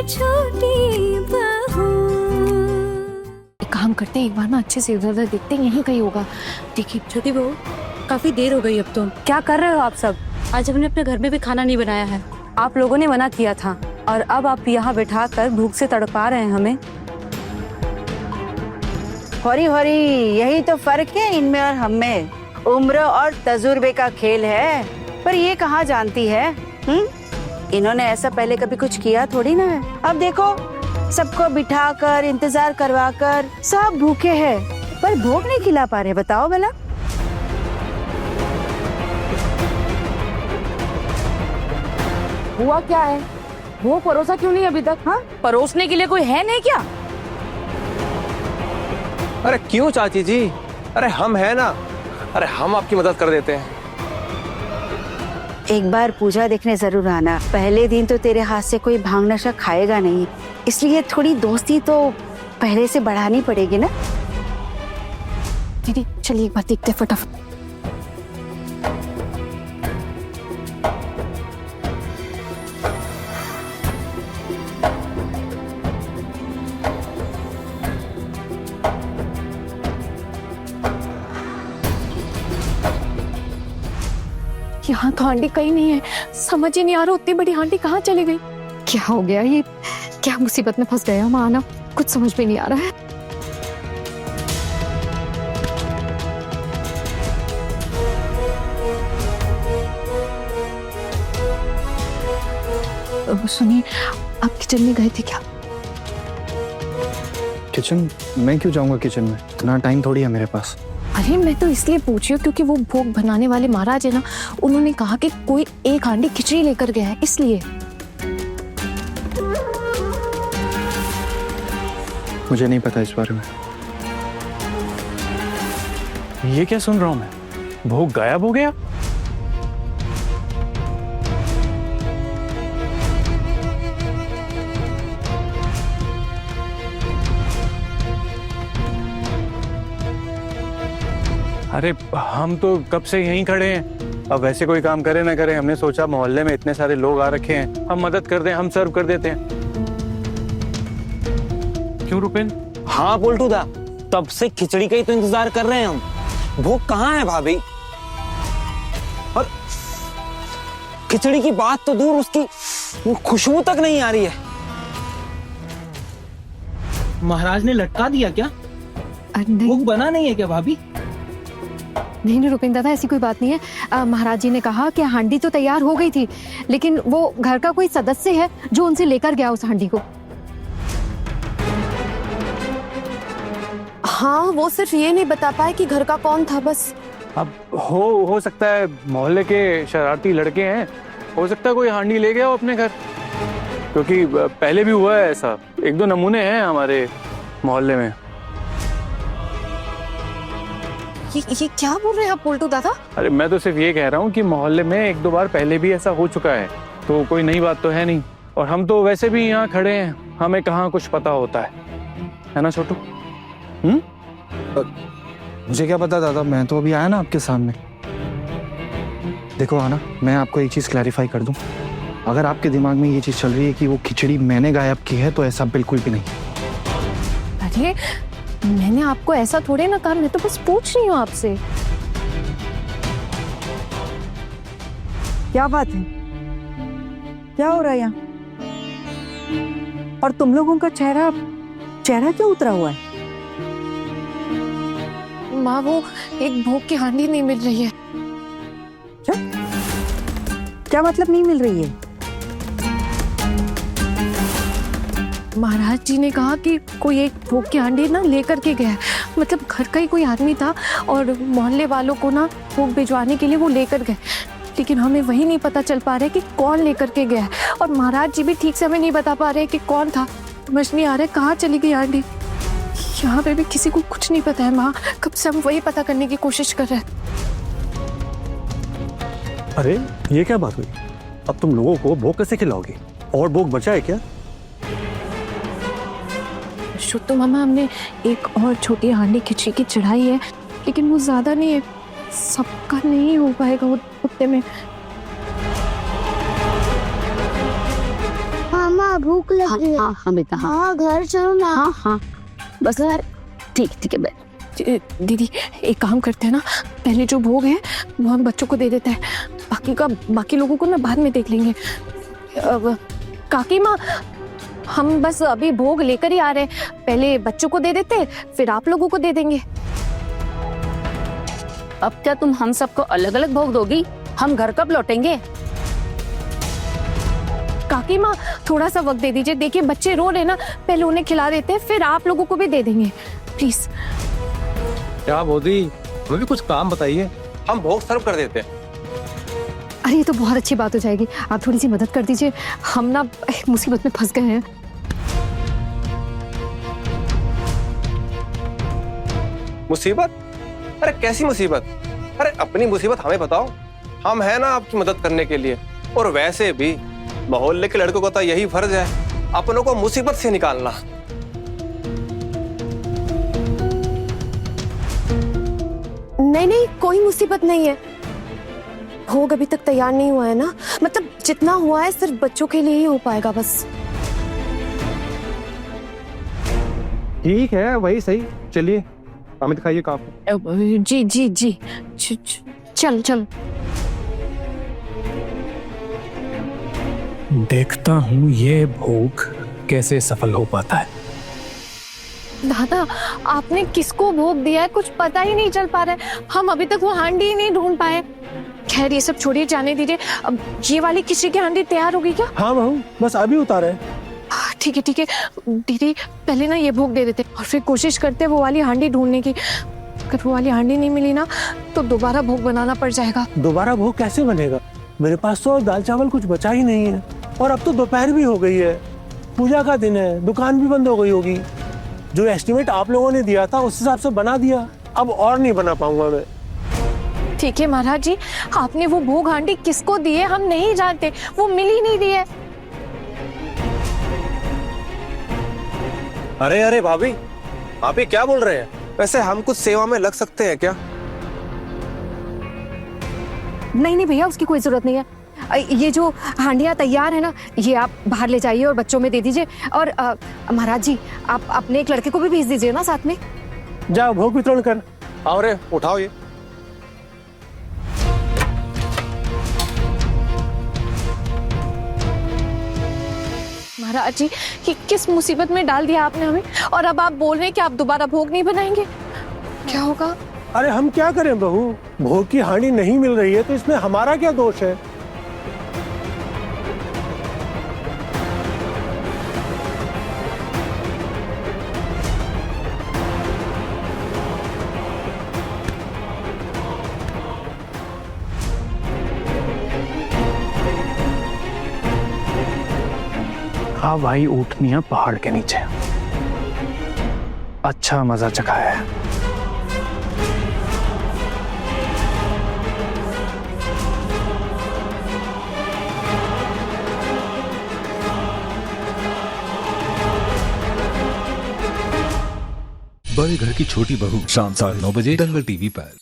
छोटी बहू। एक काम करते हैं, एक बार ना अच्छे से इधर उधर देखते हैं, यहीं कहीं होगा। देखिए छोटी बहू, काफी देर हो गई अब तो। क्या कर रहे हो आप सब? आज हमने अपने घर में भी खाना नहीं बनाया है। आप लोगों ने मना किया था और अब आप यहाँ बैठा कर भूख से तड़पा रहे हैं हमें। हौरी हौरी, यही तो फर्क है इनमें और हम में। उम्र और तजुर्बे का खेल है। पर ये कहाँ जानती है, इन्होंने ऐसा पहले कभी कुछ किया थोड़ी ना है। अब देखो, सबको बिठाकर इंतजार करवा कर सब भूखे हैं, पर भूख नहीं खिला पा रहे। बताओ भला। हुआ क्या है? वो परोसा क्यों नहीं अभी तक? हाँ, परोसने के लिए कोई है नहीं क्या? अरे क्यों चाची जी, अरे हम है ना, अरे हम आपकी मदद कर देते हैं। एक बार पूजा देखने जरूर आना। पहले दिन तो तेरे हाथ से कोई भांग नशा खाएगा नहीं, इसलिए थोड़ी दोस्ती तो पहले से बढ़ानी पड़ेगी ना। दीदी चलिए एक बार देखते हैं फटाफट। यहाँ तो हांडी कहीं नहीं है, समझ ही नहीं आ रहा उतनी बड़ी हांडी कहाँ चली गई। क्या हो गया, ये क्या मुसीबत में फंस गया माना, कुछ समझ में नहीं आ रहा है। सुनिए, आप किचन में गए थे क्या? किचन? मैं क्यों जाऊंगा किचन में, इतना टाइम थोड़ी है मेरे पास। अरे मैं तो इसलिए पूछ रही हूँ क्योंकि वो भोग बनाने वाले महाराज है ना, उन्होंने कहा कि कोई एक हांडी खिचड़ी लेकर गया है, इसलिए। मुझे नहीं पता इस बारे में। ये क्या सुन रहा हूं मैं? भोग गायब हो गया? अरे हम तो कब से यहीं खड़े हैं। अब वैसे कोई काम करे ना करे, हमने सोचा मोहल्ले में इतने सारे लोग आ रखे हैं, हम मदद कर दें, हम सर्व कर देते हैं। क्यों रुपेन? हाँ पोल्टू दा, तब से खिचड़ी का ही तो इंतजार कर रहे हैं हम। भोग कहाँ है भाभी? और खिचड़ी की बात तो दूर, उसकी वो खुशबू तक नहीं आ रही है। महाराज ने लटका दिया क्या? भोग बना नहीं है क्या भाभी? नहीं रुपेंद्र दादा, ऐसी कोई बात नहीं है। महाराज जी ने कहा कि हांडी तो तैयार हो गई थी, लेकिन वो घर का कोई सदस्य है जो उनसे लेकर गया उस हांडी को। हाँ, वो सिर्फ ये नहीं बता पाए कि घर का कौन था, बस। अब हो सकता है मोहल्ले के शरारती लड़के हैं, हो सकता है कोई हांडी ले गया हो अपने घर, क्योंकि पहले भी हुआ है ऐसा। एक दो नमूने हैं हमारे मोहल्ले में। ये क्या बोल रहे हैं आप पोल्टू दादा? अरे मैं तो सिर्फ ये कह रहा हूँ कि मोहल्ले में एक दो बार पहले भी ऐसा हो चुका है, तो कोई नई बात तो है नहीं। और हम तो वैसे भी यहाँ खड़े हैं, हमें कहाँ कुछ पता होता है ना छोटू? मुझे क्या पता दादा, मैं तो अभी आया ना आपके सामने। देखो आना, मैं आपको एक चीज क्लैरिफाई कर दूं, अगर आपके दिमाग में ये चीज चल रही है कि वो खिचड़ी मैंने गायब की है, तो ऐसा बिल्कुल भी नहीं। अरे मैंने आपको ऐसा थोड़े ना कहा, मैं तो बस पूछ रही हूँ आपसे। क्या बात है, क्या हो रहा है यहाँ? और तुम लोगों का चेहरा क्यों उतरा हुआ है? माँ, वो एक भोग की हांडी नहीं मिल रही है। क्या मतलब नहीं मिल रही है? महाराज जी ने कहा कि कोई एक भोग की हांडी ना लेकर के गया है, मतलब घर का ही कोई आदमी था और मोहल्ले वालों को ना भोग भिजवाने के लिए वो लेकर गए, लेकिन हमें वही नहीं पता चल पा रहा है कि कौन लेकर के गया है। और महाराज जी भी ठीक से हमें नहीं बता पा रहे कि कौन था। समझ नहीं आ रहा है कहाँ चली गई हांडी। यहाँ पे भी किसी को कुछ नहीं पता है माँ, कब से हम वही पता करने की कोशिश कर रहे हैं। अरे ये क्या बात हुई? अब तुम लोगों को भोग कैसे खिलाओगे? और भोग बचा है क्या? शुद्ध मामा, हमने एक और छोटी हांडी खिचड़ी की चढ़ाई है, लेकिन वो ज्यादा नहीं है, सबका नहीं हो पाएगा उतने में। मामा भूख लग रही है। हाँ बेटा हाँ हाँ घर चलो ना। हाँ हाँ बस यार ठीक है दीदी एक काम करते हैं ना, पहले जो भोग है वो हम बच्चों को दे देते हैं, बाकी लोगों को ना बाद में देख लेंगे। अब काकी माँ, हम बस अभी भोग लेकर ही आ रहे हैं, पहले बच्चों को दे देते फिर आप लोगों को दे देंगे। अब क्या तुम हम सबको अलग अलग भोग दोगी? हम घर कब लौटेंगे? काकी माँ थोड़ा सा वक्त दे दीजिए, देखिए बच्चे रो रहे ना, पहले उन्हें खिला देते हैं फिर आप लोगों को भी दे देंगे, प्लीज। क्या मोदी, हमें भी कुछ काम बताइए, हम भोग सर्व कर देते हैं। अरे ये तो बहुत अच्छी बात हो जाएगी, आप थोड़ी सी मदद कर दीजिए, हम ना मुसीबत में फंस गए हैं। मुसीबत? अरे कैसी मुसीबत? अरे अपनी मुसीबत हमें बताओ, हम हैं ना आपकी मदद करने के लिए। और वैसे भी मोहल्ले के लड़कों का तो यही फर्ज है अपनों को मुसीबत से निकालना। नहीं कोई मुसीबत नहीं है, भोग अभी तक तैयार नहीं हुआ है ना, मतलब जितना हुआ है सिर्फ बच्चों के लिए ही हो पाएगा बस। ठीक है वही सही, चलिए हमें दिखाइए कहाँ पे। जी चल देखता हूँ ये भोग कैसे सफल हो पाता है। दादा आपने किसको भोग दिया है कुछ पता ही नहीं चल पा रहा है, हम अभी तक वो हांडी ही नहीं ढूंढ पाए। खैर ये सब छोड़िए, जाने दीजिए। अब ये वाली किसी की हांडी तैयार होगी क्या? हाँ बहू, बस अभी उतारे। ठीक है दीदी, पहले ना ये भोग दे देते और फिर कोशिश करते वो वाली हांडी ढूंढने की। अगर वो वाली हांडी नहीं मिली ना तो दोबारा भोग बनाना पड़ जाएगा। दोबारा भोग कैसे बनेगा? मेरे पास तो दाल चावल कुछ बचा ही नहीं है, और अब तो दोपहर भी हो गई है, पूजा का दिन है, दुकान भी बंद हो गई होगी। जो एस्टिमेट आप लोगों ने दिया था उस हिसाब से बना दिया, अब और नहीं बना पाऊंगा मैं। ठीक है महाराज जी, आपने वो भोग हांडी किसको दी है हम नहीं जानते, वो मिल ही नहीं रही है। अरे भाभी, आप ये क्या बोल रहे हैं? वैसे हम कुछ सेवा में लग सकते हैं क्या? नहीं भैया, उसकी कोई जरूरत नहीं है। ये जो हांडियाँ तैयार है ना, ये आप बाहर ले जाइए और बच्चों में दे दीजिए। और महाराज जी, आप अपने एक लड़के को भी भेज दीजिए ना साथ में। जाओ भोग वितरण कर। आओ रे, उठाओ ये। महाराज जी, ये किस मुसीबत में डाल दिया आपने हमें, और अब आप बोल रहे हैं कि आप दोबारा भोग नहीं बनाएंगे, क्या होगा? अरे हम क्या करें बहू, भोग की हांडी नहीं मिल रही है तो इसमें हमारा क्या दोष है? हाँ भाई, ऊँटनियाँ पहाड़ के नीचे, अच्छा मजा चखाया है। बड़े घर की छोटी बहू, शाम 9:30 बजे दंगल टीवी पर।